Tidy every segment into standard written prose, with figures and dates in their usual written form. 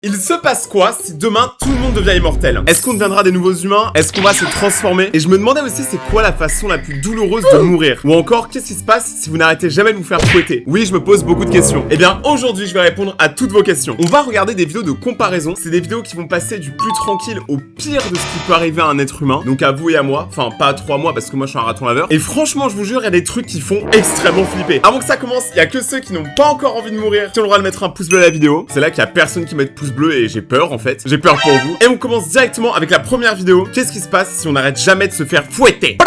Il se passe quoi si demain tout le monde devient immortel? Est-ce qu'on deviendra des nouveaux humains? Est-ce qu'on va se transformer? Et je me demandais aussi c'est quoi la façon la plus douloureuse de mourir? Ou encore qu'est-ce qui se passe si vous n'arrêtez jamais de vous faire fouetter? Oui, je me pose beaucoup de questions. Et bien aujourd'hui je vais répondre à toutes vos questions. On va regarder des vidéos de comparaison. C'est des vidéos qui vont passer du plus tranquille au pire de ce qui peut arriver à un être humain. Donc à vous et à moi. Enfin pas à trop à moi parce que moi je suis un raton laveur. Et franchement je vous jure il y a des trucs qui font extrêmement flipper. Avant que ça commence, il y a que ceux qui n'ont pas encore envie de mourir qui ont le droit de mettre un pouce bleu à la vidéo. C'est là qu'il y a personne qui met de pouce bleu et j'ai peur en fait. J'ai peur pour vous. Et on commence directement avec la première vidéo. Qu'est-ce qui se passe si on n'arrête jamais de se faire fouetter?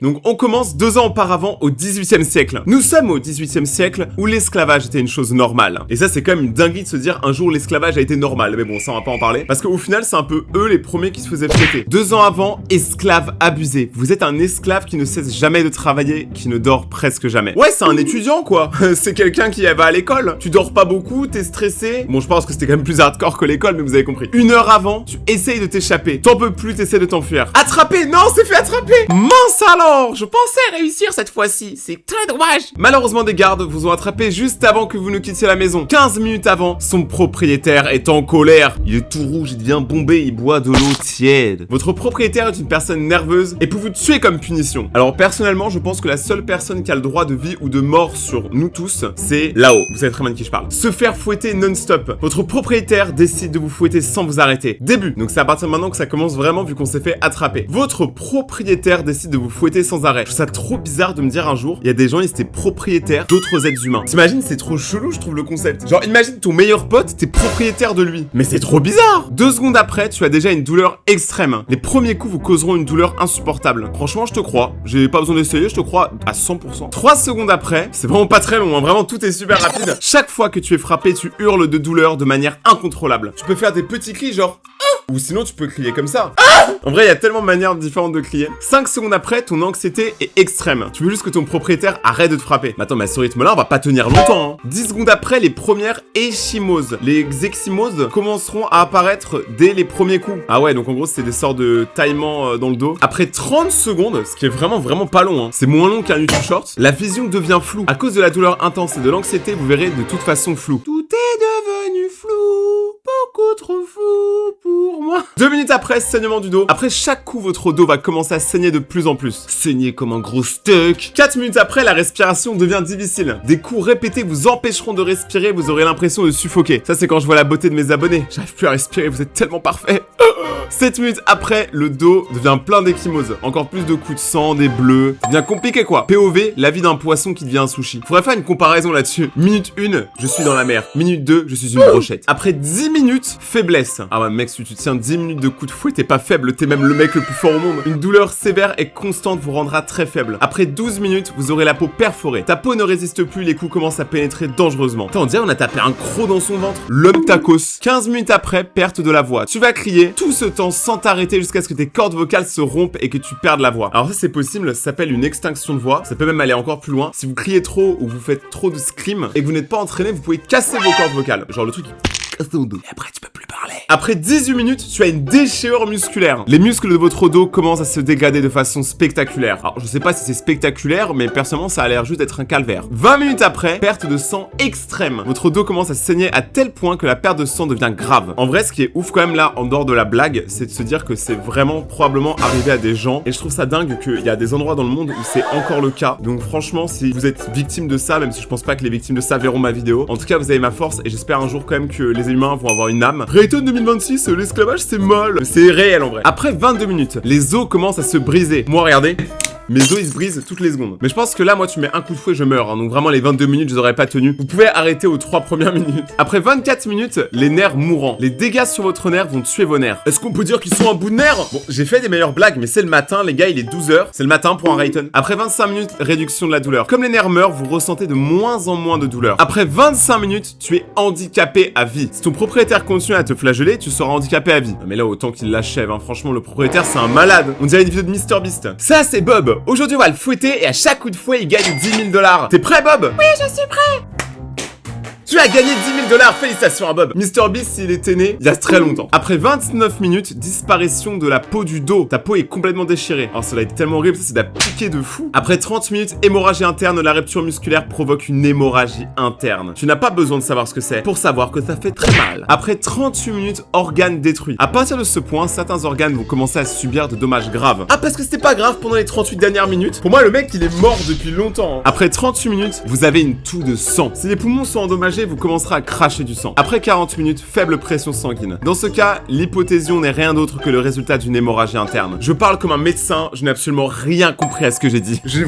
Donc on commence 2 ans auparavant au 18e siècle. Nous sommes au 18e siècle où l'esclavage était une chose normale. Et ça c'est quand même une dinguerie de se dire un jour l'esclavage a été normal. Mais bon ça on va pas en parler. Parce qu'au final c'est un peu eux les premiers qui se faisaient fouetter. 2 ans avant, esclave abusé. Vous êtes un esclave qui ne cesse jamais de travailler, qui ne dort presque jamais. Ouais c'est un étudiant quoi. C'est quelqu'un qui va à l'école. Tu dors pas beaucoup, t'es stressé. Bon je pense que c'était quand même plus hardcore que l'école mais vous avez compris. 1 heure avant, tu essayes de t'échapper. T'en peux plus, t'essaies de t'enfuir. Attrapé! Non, c'est fait attraper! Mince alors! Je pensais réussir cette fois-ci. C'est très dommage. Malheureusement, des gardes vous ont attrapé juste avant que vous ne quittiez la maison. 15 minutes avant, son propriétaire est en colère. Il est tout rouge, il devient bombé, il boit de l'eau tiède. Votre propriétaire est une personne nerveuse et peut vous tuer comme punition. Alors personnellement, je pense que la seule personne qui a le droit de vie ou de mort sur nous tous, c'est là-haut. Vous savez très bien de qui je parle. Se faire fouetter non-stop. Votre propriétaire décide de vous fouetter sans vous arrêter. Début. Donc c'est à partir de maintenant que ça commence vraiment vu qu'on s'est fait attraper. Votre propriétaire décide de vous fouetter sans arrêt. Je trouve ça trop bizarre de me dire un jour, il y a des gens, ils étaient propriétaires d'autres êtres humains. T'imagines, c'est trop chelou, je trouve le concept. Genre, imagine ton meilleur pote, t'es propriétaire de lui. Mais c'est trop bizarre. 2 secondes après, tu as déjà une douleur extrême. Les premiers coups vous causeront une douleur insupportable. Franchement, je te crois. J'ai pas besoin d'essayer, je te crois à 100%. 3 secondes après, c'est vraiment pas très long, hein. Vraiment tout est super rapide. Chaque fois que tu es frappé, tu hurles de douleur de manière incontrôlable. Tu peux faire des petits cris genre ou sinon tu peux crier comme ça. En vrai il y a tellement de manières différentes de crier. 5 secondes après ton anxiété est extrême. Tu veux juste que ton propriétaire arrête de te frapper. Mais attends mais à ce rythme là on va pas tenir longtemps hein. 10 secondes après les premières échymoses. Les exchymoses commenceront à apparaître dès les premiers coups. Ah ouais donc en gros c'est des sortes de taillements dans le dos. Après 30 secondes, ce qui est vraiment pas long hein. C'est moins long qu'un YouTube Short. La vision devient floue. À cause de la douleur intense et de l'anxiété vous verrez de toute façon flou. Tout est devenu flou. Beaucoup trop flou pour moi. 2 minutes après, saignement du dos. Après chaque coup, votre dos va commencer à saigner de plus en plus. Saigner comme un gros steak. 4 minutes après, la respiration devient difficile. Des coups répétés vous empêcheront de respirer, vous aurez l'impression de suffoquer. Ça, c'est quand je vois la beauté de mes abonnés. J'arrive plus à respirer, vous êtes tellement parfaits. 7 minutes après, le dos devient plein d'échymoses. Encore plus de coups de sang, des bleus. Ça devient compliqué quoi. POV, la vie d'un poisson qui devient un sushi. Faudrait faire une comparaison là-dessus. Minute 1, je suis dans la mer. Minute 2, je suis une brochette. Après 10 minutes, faiblesse. Ah ouais mec, si tu tiens 10 minutes de coup de fouet, t'es pas faible, t'es même le mec le plus fort au monde. Une douleur sévère et constante vous rendra très faible. Après 12 minutes, vous aurez la peau perforée. Ta peau ne résiste plus, les coups commencent à pénétrer dangereusement. Attends, on dirait on a tapé un croc dans son ventre. L'homme tacos. 15 minutes après, perte de la voix. Tu vas crier tout ce temps sans t'arrêter jusqu'à ce que tes cordes vocales se rompent et que tu perdes la voix. Alors ça c'est possible, ça s'appelle une extinction de voix. Ça peut même aller encore plus loin. Si vous criez trop ou vous faites trop de scream et que vous n'êtes pas entraîné, vous pouvez casser vos cordes vocales. Genre le truc et après tu peux plus parler. Après 18 minutes, tu as une déchirure musculaire. Les muscles de votre dos commencent à se dégrader de façon spectaculaire. Alors je sais pas si c'est spectaculaire, mais personnellement ça a l'air juste d'être un calvaire. 20 minutes après, perte de sang extrême. Votre dos commence à saigner à tel point que la perte de sang devient grave. En vrai, ce qui est ouf quand même là, en dehors de la blague, c'est de se dire que c'est vraiment probablement arrivé à des gens. Et je trouve ça dingue qu'il y a des endroits dans le monde où c'est encore le cas. Donc franchement, si vous êtes victime de ça, même si je pense pas que les victimes de ça verront ma vidéo, en tout cas vous avez ma force et j'espère un jour quand même que les humains vont avoir une âme. Rayton 2026, l'esclavage c'est mal. C'est réel en vrai. Après 22 minutes, les os commencent à se briser. Moi regardez, mes os ils se brisent toutes les secondes. Mais je pense que là moi tu mets un coup de fouet je meurs hein. Donc vraiment les 22 minutes je les aurais pas tenu. Vous pouvez arrêter aux 3 premières minutes. Après 24 minutes, les nerfs mourants. Les dégâts sur votre nerf vont tuer vos nerfs. Est-ce qu'on peut dire qu'ils sont à bout de nerfs? Bon j'ai fait des meilleures blagues mais c'est le matin les gars, il est 12h. C'est le matin pour un Rayton. Après 25 minutes, réduction de la douleur. Comme les nerfs meurent, vous ressentez de moins en moins de douleur. Après 25 minutes, tu es handicapé à vie. Si ton propriétaire continue à te flageller, tu seras handicapé à vie. Mais là autant qu'il l'achève hein. Franchement le propriétaire c'est un malade. On dirait une vidéo de MrBeast. Ça c'est Bob. Aujourd'hui on va le fouetter et à chaque coup de fouet il gagne 10 000 $. T'es prêt Bob? Oui, je suis prêt. Tu as gagné 10 000 $, félicitations à Bob. MrBeast, s'il était né il y a très longtemps. Après 29 minutes, disparition de la peau du dos. Ta peau est complètement déchirée. Alors cela est tellement horrible, ça c'est de la piquer de fou. Après 30 minutes, hémorragie interne, la rupture musculaire provoque une hémorragie interne. Tu n'as pas besoin de savoir ce que c'est pour savoir que ça fait très mal. Après 38 minutes, organes détruits. À partir de ce point, certains organes vont commencer à subir de dommages graves. Ah, parce que c'était pas grave pendant les 38 dernières minutes. Pour moi, le mec, il est mort depuis longtemps. Après 38 minutes, vous avez une toux de sang. Si les poumons sont endommagés, vous commencerez à cracher du sang. Après 40 minutes, faible pression sanguine. Dans ce cas, l'hypothésion n'est rien d'autre que le résultat d'une hémorragie interne. Je parle comme un médecin, je n'ai absolument rien compris à ce que j'ai dit. Je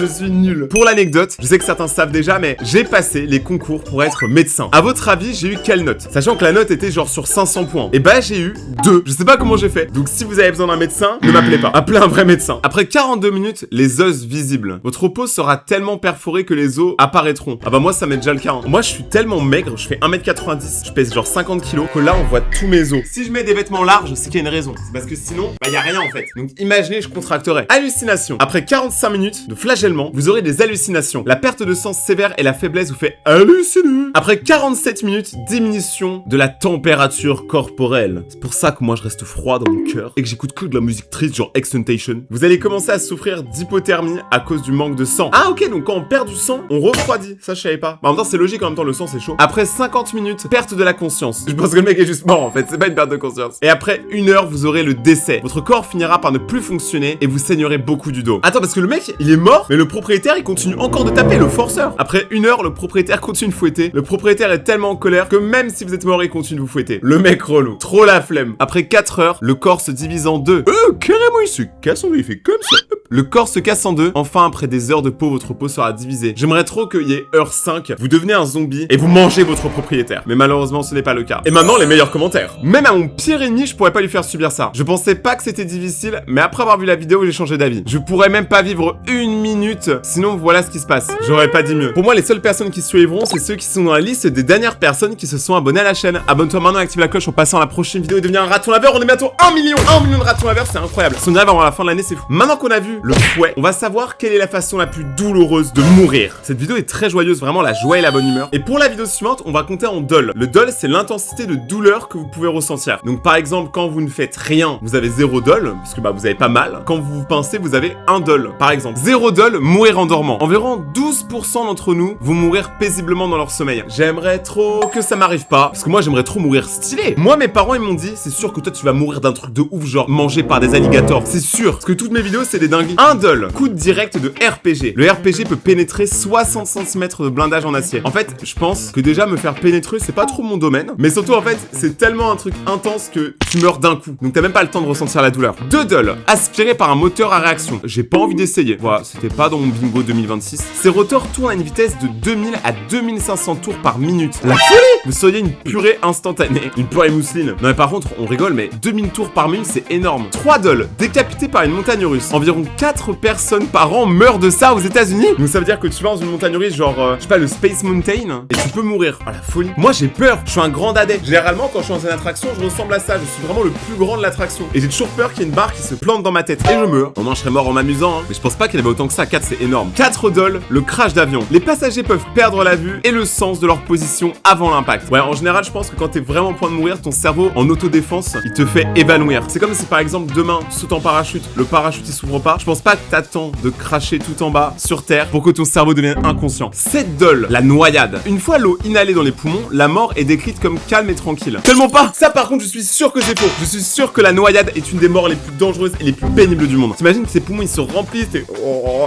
suis nul. Pour l'anecdote, je sais que certains savent déjà, mais j'ai passé les concours pour être médecin. À votre avis, j'ai eu quelle note? Sachant que la note était genre sur 500 points. Et bah, j'ai eu 2. Je sais pas comment j'ai fait. Donc si vous avez besoin d'un médecin, ne m'appelez pas. Appelez un vrai médecin. Après 42 minutes, les os visibles. Votre peau sera tellement perforée que les os apparaîtront. Ah bah moi, ça m'est déjà le cas. Hein. Moi, je suis tellement maigre, je fais 1m90, je pèse genre 50 kg, que là, on voit tous mes os. Si je mets des vêtements larges, c'est qu'il y a une raison. C'est parce que sinon, bah y a rien en fait. Donc imaginez, je contracterai. Hallucination. Après 45 minutes de flagellement, vous aurez des hallucinations. La perte de sang sévère et la faiblesse vous fait halluciner. Après 47 minutes, diminution de la température corporelle. C'est pour ça que moi je reste froid dans mon cœur et que j'écoute que de la musique triste genre Extentation. Vous allez commencer à souffrir d'hypothermie à cause du manque de sang. Ah ok, donc quand on perd du sang, on refroidit. Ça je savais pas. Bah, en même temps c'est logique, en même temps le sang c'est chaud. Après 50 minutes, perte de la conscience. Je pense que le mec est juste mort en fait, c'est pas une perte de conscience. Et après 1 heure, vous aurez le décès. Votre corps finira par ne plus fonctionner et vous saignerez beaucoup du dos. Attends, parce que le mec, il est mort, mais le propriétaire, il continue encore de taper, le forceur. Après 1 heure, le propriétaire continue de fouetter. Le propriétaire est tellement en colère que même si vous êtes mort, il continue de vous fouetter. Le mec relou. Trop la flemme. Après 4 heures, le corps se divise en deux. Carrément, il se casse en deux, il fait comme ça. Le corps se casse en deux. Enfin, après des heures de peau, votre peau sera divisée. J'aimerais trop qu'il y ait heure 5, vous devenez un zombie et vous mangez votre propriétaire. Mais malheureusement, ce n'est pas le cas. Et maintenant, les meilleurs commentaires. Même à mon pire ennemi, je pourrais pas lui faire subir ça. Je pensais pas que c'était difficile, mais après avoir vu la vidéo, j'ai changé d'avis. Je pourrais même pas vivre 1 minute. Sinon, voilà ce qui se passe. J'aurais pas dit mieux. Pour moi, les seules personnes qui survivront, c'est ceux qui sont dans la liste des dernières personnes qui se sont abonnés à la chaîne. Abonne-toi maintenant, active la cloche pour passer à la prochaine vidéo et devenir un raton laveur. On est bientôt 1 million de ratons laveurs, c'est incroyable. Si on arrive avant la fin de l'année, c'est fou. Maintenant qu'on a vu le fouet, on va savoir quelle est la façon la plus douloureuse de mourir. Cette vidéo est très joyeuse, vraiment la joie et la bonne humeur. Et pour la vidéo suivante, on va compter en dol. Le dol, c'est l'intensité de douleur que vous pouvez ressentir. Donc par exemple, quand vous ne faites rien, vous avez 0 dol, parce que bah vous avez pas mal. Quand vous vous pincez, vous avez 1 dol. Par exemple, 0 dol, mourir en dormant. Environ 12% d'entre nous vont mourir paisiblement dans leur sommeil. J'aimerais trop que ça m'arrive pas, parce que moi j'aimerais trop mourir stylé. Moi mes parents ils m'ont dit, c'est sûr que toi tu vas mourir d'un truc de ouf, genre mangé par des alligators. C'est sûr, parce que toutes mes vidéos c'est des dingueries. 1 dol, coup direct de RPG. Le RPG peut pénétrer 60 cm de blindage en acier. En fait, je pense que déjà me faire pénétrer c'est pas trop mon domaine, mais surtout en fait c'est tellement un truc intense que tu meurs d'un coup. Donc t'as même pas le temps de ressentir la douleur. 2 dol, aspiré par un moteur à réaction. J'ai pas envie d'essayer. Voilà, c'était pas dans mon bingo 2026. Ces rotors tournent à une vitesse de 2000 à 2500 tours par minute. La folie! Vous seriez une purée instantanée. Une purée mousseline. Non mais par contre, on rigole, mais 2000 tours par minute, c'est énorme. 3 dol, décapité par une montagne russe. Environ 4 personnes par an meurent de ça aux États-Unis. Donc ça veut dire que tu vas dans une montagne russe, genre, je sais pas, le Space Mountain, et tu peux mourir. Oh la folie. Moi j'ai peur, je suis un grand dadais. Généralement, quand je suis dans une attraction, je ressemble à ça. Je suis vraiment le plus grand de l'attraction. Et j'ai toujours peur qu'il y ait une barre qui se plante dans ma tête. Et je meurs. Au moins, je serais mort en m'amusant, hein. Mais je pense pas qu'il y avait autant que ça. 4, c'est énorme. 4 dol, le crash d'avion. Les passagers peuvent perdre la vue et le sens de leur position avant l'impact. Ouais, en général, je pense que quand t'es vraiment au point de mourir, ton cerveau, en autodéfense, il te fait évanouir. C'est comme si, par exemple, demain, tu sautes en parachute, le parachute il s'ouvre pas. Je pense pas que t'attends de cracher tout en bas sur terre pour que ton cerveau devienne inconscient. 7 dol, la noyade. Une fois l'eau inhalée dans les poumons, la mort est décrite comme calme et tranquille. Tellement pas. Ça, par contre, je suis sûr que c'est faux. Je suis sûr que la noyade est une des morts les plus dangereuses et les plus pénibles du monde. T'imagines que ces poumons ils se remplissent et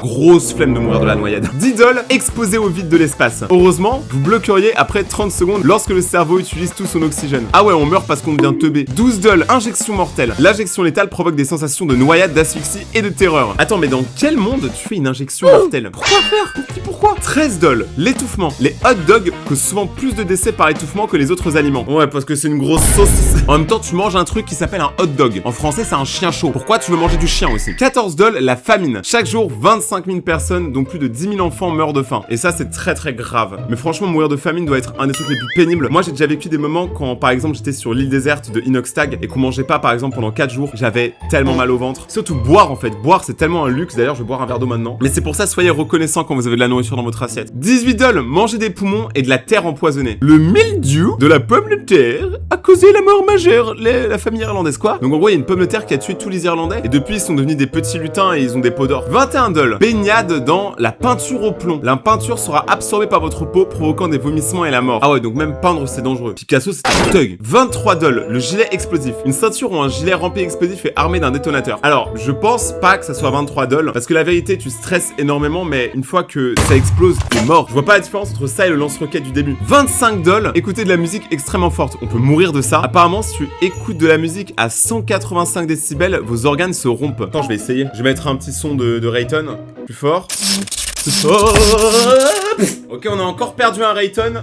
grosse flemme de mourir de la noyade. 10 dol, exposé au vide de l'espace. Heureusement, vous bloqueriez après 30 secondes lorsque le cerveau utilise tout son oxygène. Ah ouais, on meurt parce qu'on devient teubé. 12 dol, injection mortelle. L'injection létale provoque des sensations de noyade, d'asphyxie et de terreur. Attends, mais dans quel monde tu fais une injection mortelle? Pourquoi faire? Pourquoi? 13 dol, l'étouffement. Les hot dogs causent souvent plus de décès par étouffement que les autres aliments. Ouais, parce que c'est une grosse saucisse. En même temps, tu manges un truc qui s'appelle un hot dog. En français, c'est un chien chaud. Pourquoi tu veux manger du chien aussi? 14 dol, la famine. Chaque jour, 25 000 personnes, dont plus de 10 000 enfants meurent de faim. Et ça, c'est très très grave. Mais franchement, mourir de famine doit être un des trucs les plus pénibles. Moi, j'ai déjà vécu des moments quand, par exemple, j'étais sur l'île déserte de Inoxtag et qu'on mangeait pas, par exemple, pendant 4 jours. J'avais tellement mal au ventre. Surtout boire, en fait. Boire, c'est tellement un luxe. D'ailleurs, je vais boire un verre d'eau maintenant. Mais c'est pour ça, soyez reconnaissants quand vous avez de la nourriture nourriture dans votre assiette. 18 $, manger des poumons et de la terre empoisonnée. Le mildiou de la pomme de terre a causé la mort majeure. La famille irlandaise, quoi. Donc en gros, il y a une pomme de terre qui a tué tous les Irlandais et depuis, ils sont devenus des petits lutins et ils ont des peaux d'or. 21 $, baignade dans la peinture au plomb. La peinture sera absorbée par votre peau, provoquant des vomissements et la mort. Ah ouais, donc même peindre, c'est dangereux. Picasso, c'était un thug. 23 $, le gilet explosif. Une ceinture ou un gilet rempli d'explosifs et armé d'un détonateur. Alors, je pense pas que ça soit 23 $, parce que la vérité, tu stresses énormément, mais une fois que ça explose, t'es mort. Je vois pas la différence entre ça et le lance-roquette du début. 25 $, écouter de la musique extrêmement forte. On peut mourir de ça. Apparemment, si tu écoutes de la musique à 185 décibels, vos organes se rompent. Attends, je vais essayer. Je vais mettre un petit son de Rayton. Plus fort. Ok, on a encore perdu un Rayton,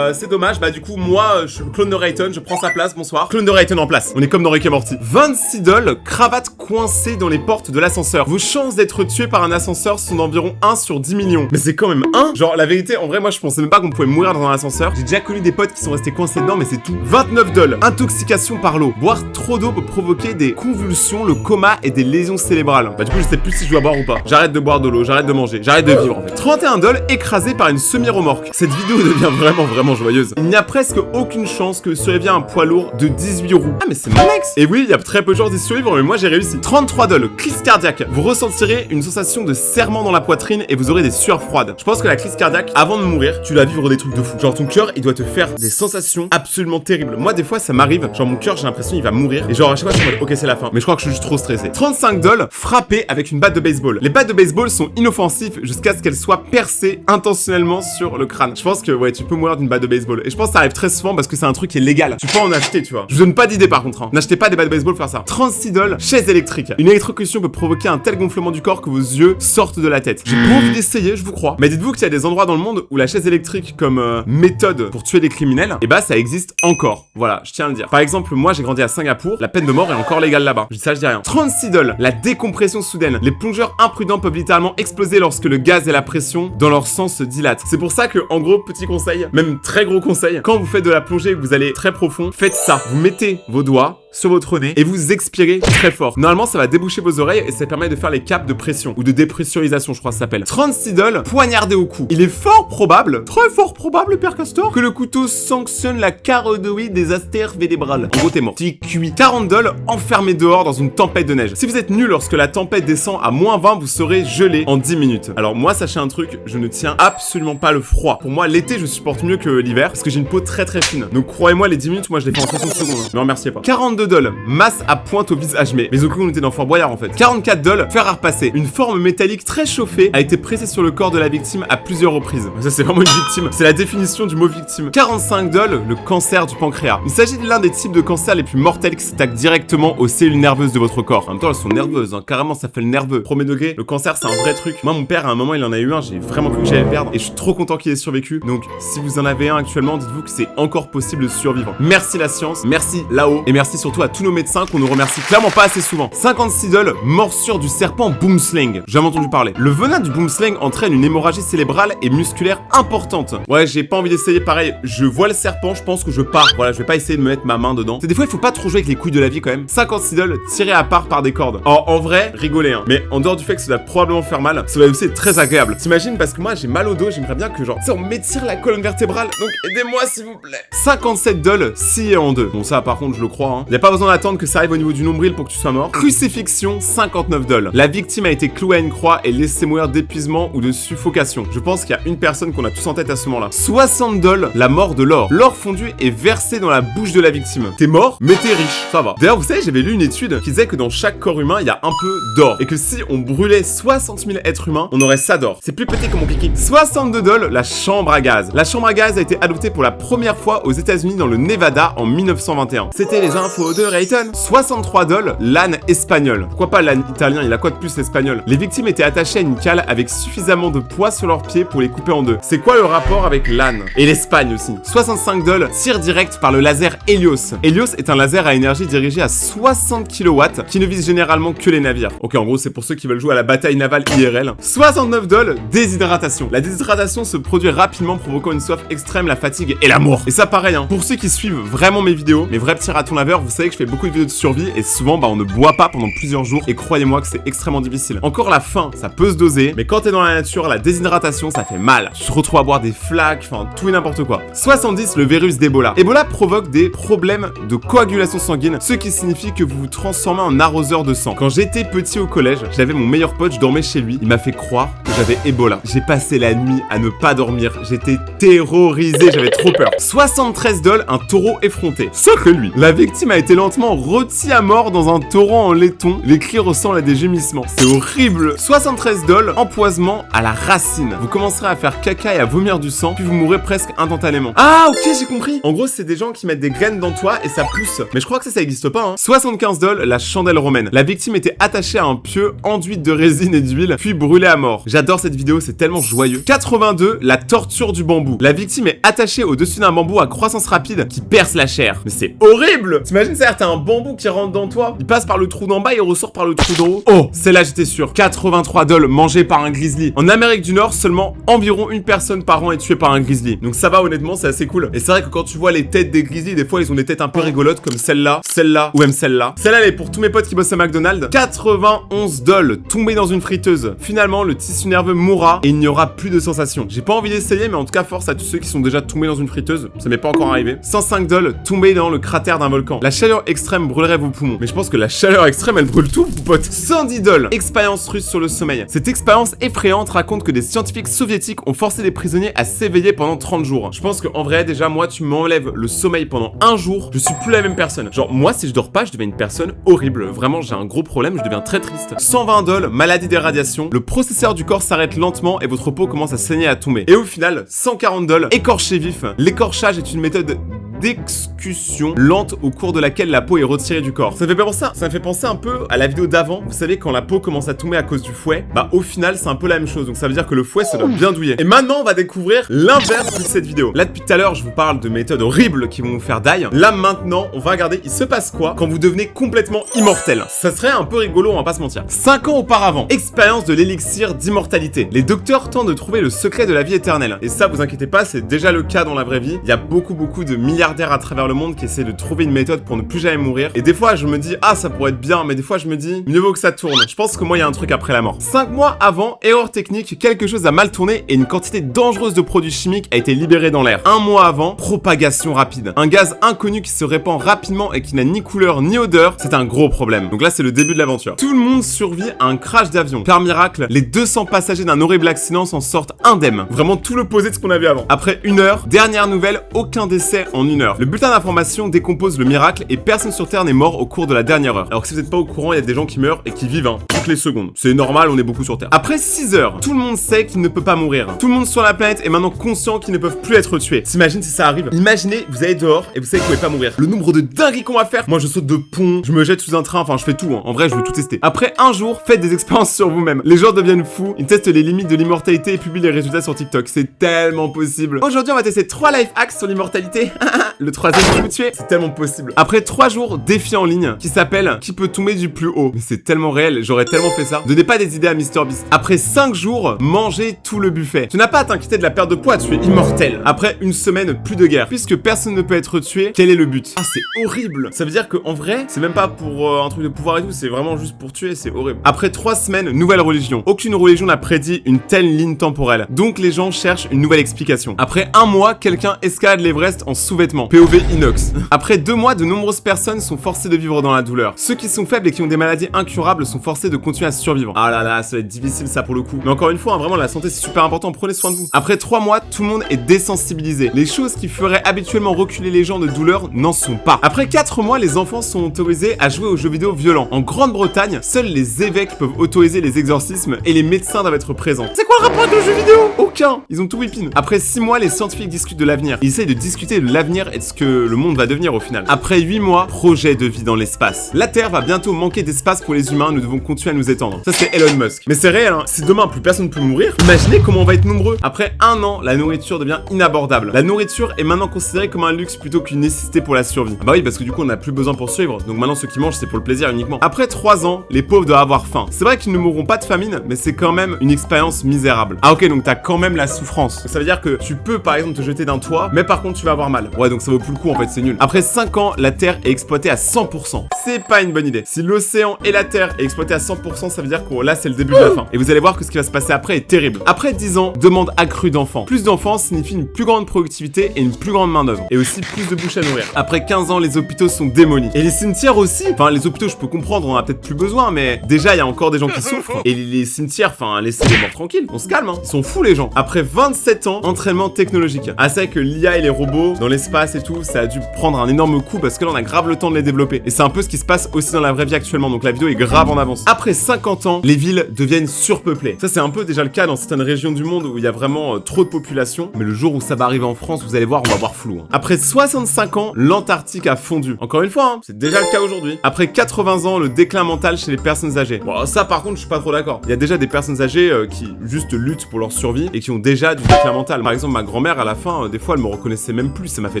c'est dommage. Bah du coup, moi, je suis le clone de Rayton, je prends sa place, bonsoir. Clone de Rayton en place, on est comme dans Rick et Morty. 26 $, cravate coincée dans les portes de l'ascenseur. Vos chances d'être tué par un ascenseur sont d'environ 1 sur 10 millions. Mais c'est quand même 1. Genre, la vérité, en vrai, moi, je pensais même pas qu'on pouvait mourir dans un ascenseur. J'ai déjà connu des potes qui sont restés coincés dedans, mais c'est tout. 29 $, intoxication par l'eau. Boire trop d'eau peut provoquer des convulsions, le coma et des lésions cérébrales. Bah du coup, je sais plus si je dois boire ou pas. J'arrête de boire de l'eau, j'arrête de manger, j'arrête de vivre. 31 $, écrasé par une semi-remorque. Cette vidéo devient vraiment joyeuse. Il n'y a presque aucune chance que survive un poids lourd de 18 roues. Ah mais c'est mon ex. Et oui, il y a très peu de chances d'y survivre, mais moi j'ai réussi. 33 $, crise cardiaque. Vous ressentirez une sensation de serrement dans la poitrine et vous aurez des sueurs froides. Je pense que la crise cardiaque, avant de mourir, tu dois vivre des trucs de fou. Genre ton cœur, il doit te faire des sensations absolument terribles. Moi des fois ça m'arrive, genre mon cœur, j'ai l'impression il va mourir. Et genre à chaque fois je suis en mode, ok c'est la fin. Mais je crois que je suis juste trop stressé. 35 $, frapper avec une batte de baseball. Les battes de baseball sont inoffensives jusqu'à ce qu'elles soient percées intentionnellement sur le crâne. Je pense que ouais, tu peux mourir d'une batte de baseball. Et je pense que ça arrive très souvent parce que c'est un truc qui est légal. Tu peux en acheter, tu vois. Je vous donne pas d'idée par contre. Hein. N'achetez pas des battes de baseball pour faire ça. 36 $, chaise électrique. Une électrocution peut provoquer un tel gonflement du corps que vos yeux sortent de la tête. J'ai pas envie d'essayer, je vous crois. Mais dites-vous qu'il y a des endroits dans le monde où la chaise électrique comme méthode pour tuer des criminels, et bah ça existe encore. Voilà, je tiens à le dire. Par exemple, moi j'ai grandi à Singapour, la peine de mort est encore légale là-bas. Je dis ça, je dis rien. 36 $, la décompression soudaine. Les plongeurs imprudents peuvent littéralement exploser lorsque le gaz et la pression dans leur sang se dilatent. C'est pour ça que, en gros, petit conseil, même très gros conseil, quand vous faites de la plongée et que vous allez très profond, faites ça. Vous mettez vos doigts sur votre nez et vous expirez très fort. Normalement, ça va déboucher vos oreilles et ça permet de faire les caps de pression ou de dépressurisation, je crois que ça s'appelle. 36 $, poignardé au cou. Il est fort probable, très fort probable, Père Castor, que le couteau sanctionne la carotide des artères vertébrales. En gros, t'es mort. T'es cuit. 40 $, enfermé dehors dans une tempête de neige. Si vous êtes nul lorsque la tempête descend à -20, vous serez gelé en 10 minutes. Alors moi, sachez un truc, je ne tiens absolument pas le froid. Pour moi, l'été, je supporte mieux que l'hiver parce que j'ai une peau très fine. Donc croyez-moi, les 10 minutes, moi je les fais en 60 secondes. Ne remerciez pas. 42 $, masse à pointe au visage, mais au coup on était dans Fort Boyard en fait. 44 $, fer à repasser. Une forme métallique très chauffée a été pressée sur le corps de la victime à plusieurs reprises. Ça c'est vraiment une victime, c'est la définition du mot victime. 45 $, le cancer du pancréas. Il s'agit de l'un des types de cancers les plus mortels qui s'attaquent directement aux cellules nerveuses de votre corps. En même temps elles sont nerveuses, hein. Carrément ça fait le nerveux. Premier degré, le cancer c'est un vrai truc. Moi mon père à un moment il en a eu un, j'ai vraiment cru que j'allais le perdre et je suis trop content qu'il ait survécu. Donc si vous en avez un actuellement, dites-vous que c'est encore possible de survivre. Merci la science, merci là-haut et merci surtout à tous nos médecins qu'on nous remercie clairement pas assez souvent. 56 $, morsure du serpent boomslang. J'ai jamais entendu parler. Le venin du boomslang entraîne une hémorragie cérébrale et musculaire importante. Ouais, j'ai pas envie d'essayer pareil. Je vois le serpent, je pense que je pars. Voilà, je vais pas essayer de me mettre ma main dedans. C'est des fois, il faut pas trop jouer avec les couilles de la vie quand même. 56 $, tiré à part par des cordes. Alors, en vrai, rigolez, hein. Mais en dehors du fait que ça doit probablement faire mal, ça va aussi être très agréable. T'imagines, parce que moi, j'ai mal au dos, j'aimerais bien que genre, tu sais, on m'étire la colonne vertébrale. Donc, aidez-moi s'il vous plaît. 57 $, scié en deux. Bon, ça, par contre, je le crois, hein. Y a pas besoin d'attendre que ça arrive au niveau du nombril pour que tu sois mort. Crucifixion, 59 $. La victime a été clouée à une croix et laissée mourir d'épuisement ou de suffocation. Je pense qu'il y a une personne qu'on a tous en tête à ce moment-là. 60 $, la mort de l'or. L'or fondu est versé dans la bouche de la victime. T'es mort, mais t'es riche. Ça va. D'ailleurs, vous savez, j'avais lu une étude qui disait que dans chaque corps humain, il y a un peu d'or. Et que si on brûlait 60 000 êtres humains, on aurait ça d'or. C'est plus petit que mon kiki. 62 $, la chambre à gaz. La chambre à gaz a été adoptée pour la première fois aux États-Unis dans le Nevada en 1921. C'était les infos de Rayton. 63 $, l'âne espagnol. Pourquoi pas l'âne italien? Il a quoi de plus l'espagnol? Les victimes étaient attachées à une cale avec suffisamment de poids sur leurs pieds pour les couper en deux. C'est quoi le rapport avec l'âne? Et l'Espagne aussi. 65 $, tir direct par le laser Helios. Helios est un laser à énergie dirigé à 60 kW qui ne vise généralement que les navires. Ok, en gros, c'est pour ceux qui veulent jouer à la bataille navale IRL. 69 $, déshydratation. La déshydratation se produit rapidement, provoquant une soif extrême, la fatigue et la mort. Et ça pareil, hein. Pour ceux qui suivent vraiment mes vidéos, mes vrais petits ratons laveurs, vous savez que je fais beaucoup de vidéos de survie et souvent on ne boit pas pendant plusieurs jours et croyez-moi que c'est extrêmement difficile. Encore la faim, ça peut se doser, mais quand t'es dans la nature, la déshydratation, ça fait mal. Tu te retrouves à boire des flaques, enfin tout et n'importe quoi. 70, le virus d'Ebola. Ebola provoque des problèmes de coagulation sanguine, ce qui signifie que vous vous transformez en arroseur de sang. Quand j'étais petit au collège, j'avais mon meilleur pote, je dormais chez lui, il m'a fait croire que j'avais Ebola. J'ai passé la nuit à ne pas dormir, j'étais terrorisé, j'avais trop peur. 73 $, un taureau effronté. Sacré lui. La victime a été lentement rôtie à mort dans un torrent en laiton. Les cris ressemblent à des gémissements. C'est horrible. 73 $, empoisonnement à la racine. Vous commencerez à faire caca et à vomir du sang, puis vous mourrez presque instantanément. Ah ok, j'ai compris. En gros, c'est des gens qui mettent des graines dans toi et ça pousse. Mais je crois que ça existe pas, hein. 75 $, la chandelle romaine. La victime était attachée à un pieu enduit de résine et d'huile, puis brûlée à mort. J'adore cette vidéo, c'est tellement joyeux. 82, la torture du bambou. La victime est attachée au-dessus d'un bambou à croissance rapide qui perce la chair. Mais c'est horrible. T'imagines ça, t'as un bambou qui rentre dans toi, il passe par le trou d'en bas et ressort par le trou d'en haut. Oh, celle-là j'étais sûr. 83 $, mangé par un grizzly. En Amérique du Nord, seulement environ une personne par an est tuée par un grizzly. Donc ça va, honnêtement, c'est assez cool. Et c'est vrai que quand tu vois les têtes des grizzlies, des fois ils ont des têtes un peu rigolotes comme celle-là, celle-là ou même celle-là. Celle-là elle est pour tous mes potes qui bossent à McDonald's. 91 $, tombé dans une friteuse. Finalement, le tissu nerveux mourra et il n'y aura plus de sensation. J'ai pas envie d'essayer, mais en tout cas, force à tous ceux qui sont déjà tombés dans une friteuse. Ça m'est pas encore arrivé. 105 $, tombé dans le cratère d'un volcan. La chaleur extrême brûlerait vos poumons. Mais je pense que la chaleur extrême, elle brûle tout, mon pote. 110 $, expérience russe sur le sommeil. Cette expérience effrayante raconte que des scientifiques soviétiques ont forcé des prisonniers à s'éveiller pendant 30 jours. Je pense qu'en vrai, déjà, moi, tu m'enlèves le sommeil pendant un jour, je suis plus la même personne. Genre, moi, si je dors pas, je deviens une personne horrible. Vraiment, j'ai un gros problème, je deviens très triste. 120 $, maladie des radiations. Le processeur du corps s'arrête lentement et votre peau commence à saigner et à tomber. Et au final, 140 $, écorché vif. L'écorchage est une méthode d'excussion lente au cours de laquelle la peau est retirée du corps. Ça me fait penser un peu à la vidéo d'avant. Vous savez, quand la peau commence à tomber à cause du fouet, bah au final c'est un peu la même chose. Donc ça veut dire que le fouet ça doit bien douiller. Et maintenant on va découvrir l'inverse de cette vidéo. Là depuis tout à l'heure je vous parle de méthodes horribles qui vont vous faire die. Là maintenant on va regarder il se passe quoi quand vous devenez complètement immortel. Ça serait un peu rigolo, on va pas se mentir. 5 ans auparavant, expérience de l'élixir d'immortalité. Les docteurs tentent de trouver le secret de la vie éternelle. Et ça vous inquiétez pas, c'est déjà le cas dans la vraie vie. Il y a beaucoup de milliardaires à travers le monde qui essaient de trouver une méthode pour ne plus jamais mourir. Et des fois je me dis ah ça pourrait être bien, mais des fois je me dis mieux vaut que ça tourne. Je pense que moi il y a un truc après la mort. 5 mois avant, erreur technique, quelque chose a mal tourné et une quantité dangereuse de produits chimiques a été libérée dans l'air. 1 mois avant, propagation rapide. Un gaz inconnu qui se répand rapidement et qui n'a ni couleur ni odeur, c'est un gros problème. Donc là c'est le début de l'aventure. Tout le monde survit à un crash d'avion. Par miracle, les 200 passagers d'un horrible accident s'en sortent indemnes. Vraiment tout l'opposé de ce qu'on avait avant. Après 1 heure, dernière nouvelle, aucun décès en 1 heure. Le bulletin d'information décompose le miracle et personne sur Terre n'est mort au cours de la dernière heure. Alors que si vous n'êtes pas au courant, il y a des gens qui meurent et qui vivent toutes les secondes. C'est normal, on est beaucoup sur Terre. Après 6 heures, tout le monde sait qu'il ne peut pas mourir. Tout le monde sur la planète est maintenant conscient qu'ils ne peuvent plus être tués. T'imagines si ça arrive? Imaginez, vous allez dehors et vous savez que vous pouvez pas mourir. Le nombre de dingueries qu'on va faire. Moi je saute de pont, je me jette sous un train, enfin je fais tout. En vrai je veux tout tester. Après un jour, faites des expériences sur vous-même. Les gens deviennent fous, ils testent les limites de l'immortalité et publient les résultats sur TikTok. C'est tellement possible. Aujourd'hui on va tester 3 life hacks sur l'immortalité. Le troisième qui vous tuer, c'est tellement possible. Après 3 jours, défi en ligne qui s'appelle Qui peut tomber du plus haut. Mais c'est tellement réel, j'aurais tellement fait ça. Donnez pas des idées à MrBeast. Après 5 jours, mangez tout le buffet. Tu n'as pas à t'inquiéter de la perte de poids, tu es immortel. Après 1 semaine, plus de guerre. Puisque personne ne peut être tué, quel est le but? Ah, c'est horrible. Ça veut dire qu'en vrai, c'est même pas pour un truc de pouvoir et tout, c'est vraiment juste pour tuer, c'est horrible. Après 3 semaines, nouvelle religion. Aucune religion n'a prédit une telle ligne temporelle. Donc les gens cherchent une nouvelle explication. Après 1 mois, quelqu'un escalade l'Everest en sous-vêtements. POV inox. Après 2 mois, de nombreuses personnes sont forcées de vivre dans la douleur. Ceux qui sont faibles et qui ont des maladies incurables sont forcés de continuer à survivre. Ah là là, ça va être difficile ça pour le coup. Mais encore une fois, vraiment la santé c'est super important, prenez soin de vous. Après 3 mois, tout le monde est désensibilisé. Les choses qui feraient habituellement reculer les gens de douleur n'en sont pas. Après 4 mois, les enfants sont autorisés à jouer aux jeux vidéo violents. En Grande-Bretagne, seuls les évêques peuvent autoriser les exorcismes et les médecins doivent être présents. C'est quoi le rapport avec le jeu vidéo? Aucun. Ils ont tout whippin. Après 6 mois, les scientifiques discutent de l'avenir. Ils essayent de discuter de l'avenir et de ce que le monde va devenir au final. Après 8 mois, projet de vie dans l'espace. La Terre va bientôt manquer d'espace pour les humains, nous devons continuer à nous étendre. Ça, c'est Elon Musk. Mais c'est réel, hein. Si demain, plus personne ne peut mourir, imaginez comment on va être nombreux. Après 1 an, la nourriture devient inabordable. La nourriture est maintenant considérée comme un luxe plutôt qu'une nécessité pour la survie. Ah bah oui, parce que du coup, on n'a plus besoin pour survivre. Donc maintenant, ceux qui mangent, c'est pour le plaisir uniquement. Après 3 ans, les pauvres doivent avoir faim. C'est vrai qu'ils ne mourront pas de famine, mais c'est quand même une expérience misérable. Ah ok, donc t'as quand même la souffrance. Donc, ça veut dire que tu peux, par exemple, te jeter d'un toit, mais par contre, tu vas avoir mal. Ouais, donc ça vaut plus le coup, en fait, c'est nul. Après 5 ans, la Terre est exploitée à 100%. C'est pas une bonne idée. Si l'océan et la Terre est exploitée à 100%, ça veut dire que là, c'est le début de la fin. Et vous allez voir que ce qui va se passer après est terrible. Après 10 ans, demande accrue d'enfants. Plus d'enfants signifie une plus grande productivité et une plus grande main-d'œuvre. Et aussi plus de bouches à nourrir. Après 15 ans, les hôpitaux sont démolis. Et les cimetières aussi. Enfin, les hôpitaux, je peux comprendre, on en a peut-être plus besoin, mais déjà, il y a encore des gens qui souffrent. Et les cimetières, enfin, laissez les morts tranquilles. On se calme, hein. Ils sont fous, les gens. Après 27 ans, entraînement technologique. Ah, c'est vrai que l'IA et les robots dans l'espace et tout, ça a dû prendre un énorme coup parce que là, on a grave le temps de les développer. Et c'est un peu ce qui se passe aussi dans la vraie vie actuellement. Donc la vidéo est grave en avance. Après 50 ans, les villes deviennent surpeuplées. Ça, c'est un peu déjà le cas dans certaines régions du monde où il y a vraiment trop de population. Mais le jour où ça va arriver en France, vous allez voir, on va voir flou. Hein. Après 65 ans, l'Antarctique a fondu. Encore une fois, hein, c'est déjà le cas aujourd'hui. Après 80 ans, le déclin mental chez les personnes âgées. Bon, ça, par contre, je suis pas trop d'accord. Il y a déjà des personnes âgées qui juste luttent pour leur survie et qui ont déjà du déclin mental. Par exemple, ma grand-mère, à la fin, des fois, elle me reconnaissait même plus. Ça m'a fait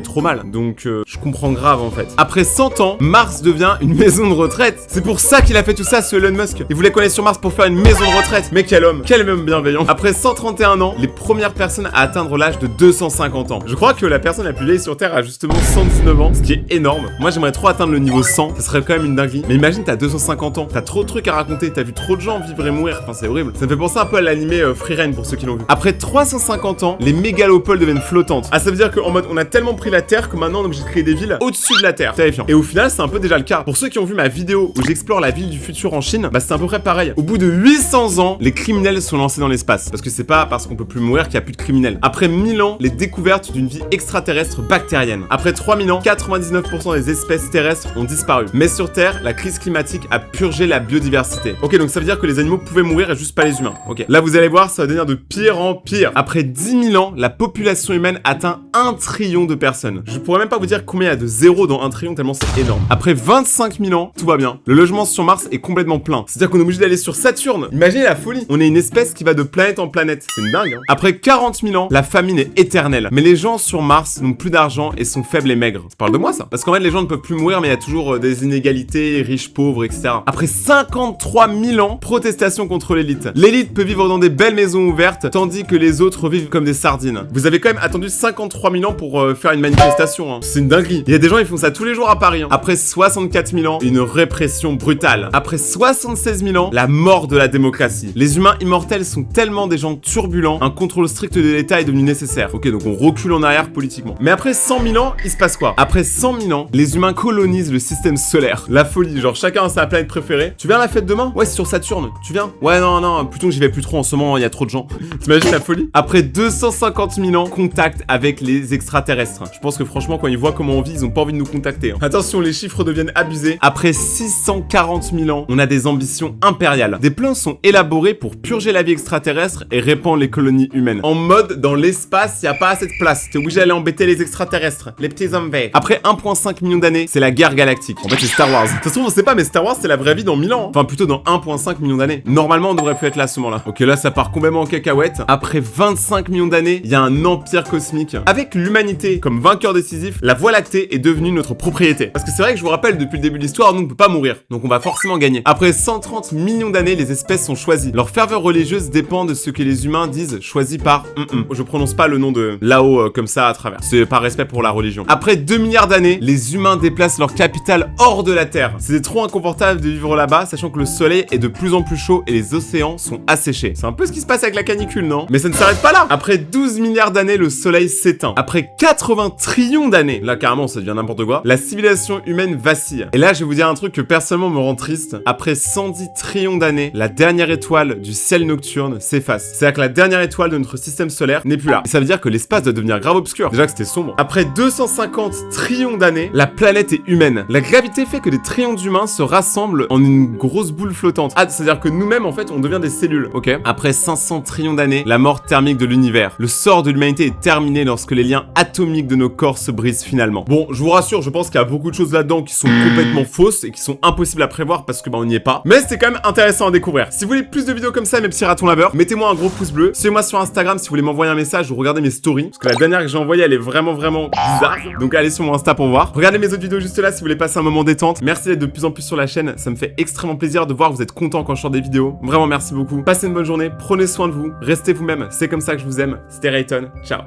trop mal. Donc, je comprends grave, en fait. Après 100 ans, Mars devient une maison de retraite. C'est pour ça qu'il a fait tout ça, ce Elon Musk. Il voulait qu'on aille sur Mars pour faire une maison de retraite. Mais quel homme bienveillant. Après 131 ans, les premières personnes à atteindre l'âge de 250 ans. Je crois que la personne la plus vieille sur Terre a justement 119 ans, ce qui est énorme. Moi, j'aimerais trop atteindre le niveau 100. Ça serait quand même une dinguerie. Mais imagine, t'as 250 ans. T'as trop de trucs à raconter. T'as vu trop de gens vivre et mourir. Enfin, c'est horrible. Ça me fait penser un peu à l'animé Free Rein pour ceux qui l'ont vu. Après 350 ans, les mégalopoles deviennent flottantes. Ah, ça veut dire qu'en mode, on a tellement pris la Terre que maintenant, on est obligé de créer des villes au-dessus de la Terre. Terrifiant. Et au final, c'est un peu déjà le cas. Pour ceux qui ont vu ma vidéo où j'explore la ville du futur en Chine, bah c'est à peu près pareil. Au bout de 800 ans, les criminels sont lancés dans l'espace. Parce que c'est pas parce qu'on peut plus mourir qu'il y a plus de criminels. Après 1000 ans, les découvertes d'une vie extraterrestre bactérienne. Après 3000 ans, 99% des espèces terrestres ont disparu. Mais sur Terre, la crise climatique a purgé la biodiversité. Ok, donc ça veut dire que les animaux pouvaient mourir et juste pas les humains. Ok. Là, vous allez voir, ça va devenir de pire en pire. Après 10 000 ans, la population humaine atteint 1 trillion de personnes. Je pourrais même pas vous dire combien il y a de zéros dans 1 trillion tellement c'est énorme. Après 25 000 ans, tout va bien. Le logement sur Mars est complètement plein. C'est-à-dire qu'on est obligé d'aller sur Saturne. Imaginez la folie. On est une espèce qui va de planète en planète. C'est une dingue, hein. Après 40 000 ans, la famine est éternelle. Mais les gens sur Mars n'ont plus d'argent et sont faibles et maigres. Ça parle de moi, ça. Parce qu'en fait, les gens ne peuvent plus mourir, mais il y a toujours des inégalités, riches, pauvres, etc. Après 53 000 ans, protestation contre l'élite. L'élite peut vivre dans des belles maisons ouvertes, tandis que les autres vivent comme des sardines. Vous avez quand même attendu 53 000 ans pour faire une manifestation, hein. C'est une dinguerie. Il y a des gens, ils font ça tous les jours à Paris, hein. Après 64 000 ans, une répression brutale. Après 76 000 ans, la mort de la démocratie. Les humains immortels sont tellement des gens turbulents, un contrôle strict de l'État est devenu nécessaire. Ok, donc on recule en arrière politiquement. Mais après 100 000 ans, il se passe quoi? Après 100 000 ans, les humains colonisent le système solaire. La folie, genre chacun a sa planète préférée. Tu viens à la fête demain? Ouais, c'est sur Saturne. Tu viens? Ouais, non, plutôt que j'y vais plus trop en ce moment, il y a trop de gens. T'imagines la folie? Après 250 000 ans, contact avec les extraterrestres. Je pense que franchement, quand ils voient comment on vit, ils ont pas envie de nous contacter, hein. Attention, les chiffres deviennent abusés. Après 640 000 ans, on a des ambitions impériales. Des plans sont élaborés pour purger la vie extraterrestre et répandre les colonies humaines. En mode, dans l'espace, y a pas assez de place. T'es obligé d'aller embêter les extraterrestres, les petits hommes verts. Après 1,5 million d'années, c'est la guerre galactique. En fait, c'est Star Wars. Ça se trouve, on sait pas, mais Star Wars, c'est la vraie vie dans 1000 ans, hein. Enfin, plutôt dans 1,5 million d'années. Normalement, on devrait plus être là à ce moment-là. Ok, là, ça part complètement en cacahuète. Après 25 millions d'années, il y a un empire cosmique. Avec l'humanité comme vainqueur décisif, la Voie lactée est devenue notre propriété. Parce que c'est vrai que je vous rappelle, depuis le début de l'histoire, nous, on peut pas mourir. Donc on va forcément gagner. Après 130 millions d'années, les espèces sont choisies. Leur ferveur religieuse dépend de ce que les humains disent, choisi par Je prononce pas le nom de là-haut comme ça à travers. C'est par respect pour la religion. Après 2 milliards d'années, les humains déplacent leur capitale hors de la Terre. C'est trop inconfortable de vivre là-bas, sachant que le soleil est de plus en plus chaud et les océans sont asséchés. C'est un peu ce qui se passe avec la canicule, non? Mais ça ne s'arrête pas là. Après 12 milliards d'années, le soleil s'éteint. Après 80 trillions d'années, là carrément ça devient n'importe quoi, la civilisation humaine vacille. Et là je vais vous dire un truc que personnellement me rend triste. Après 110 trillions d'années, la dernière étoile du ciel nocturne s'efface. C'est-à-dire que la dernière étoile de notre système solaire n'est plus là. Et ça veut dire que l'espace doit devenir grave obscur. Déjà que c'était sombre. Après 250 trillions d'années, la planète est humaine. La gravité fait que des trillions d'humains se rassemblent en une grosse boule flottante. Ah, c'est-à-dire que nous-mêmes en fait on devient des cellules. Ok. Après 500 trillions d'années, la mort thermique de l'univers. Le sort de l'humanité est terminé lorsque les liens atomiques de nos corps se brisent finalement. Bon, je vous rassure, je pense qu'il y a beaucoup de choses là-dedans qui sont complètement fausses et qui sont impossibles à prévoir parce que on n'y est pas. Mais c'était quand même intéressant à découvrir. Si vous voulez plus de vidéos comme ça, mes petits ratons laveurs, mettez-moi un gros pouce bleu. Suivez-moi sur Instagram si vous voulez m'envoyer un message ou regarder mes stories. Parce que la dernière que j'ai envoyée, elle est vraiment bizarre. Donc allez sur mon Insta pour voir. Regardez mes autres vidéos juste là si vous voulez passer un moment détente. Merci d'être de plus en plus sur la chaîne. Ça me fait extrêmement plaisir de voir que vous êtes contents quand je sors des vidéos. Vraiment merci beaucoup. Passez une bonne journée. Prenez soin de vous. Restez vous-même. C'est comme ça que je vous aime. C'était Rayton. Ciao.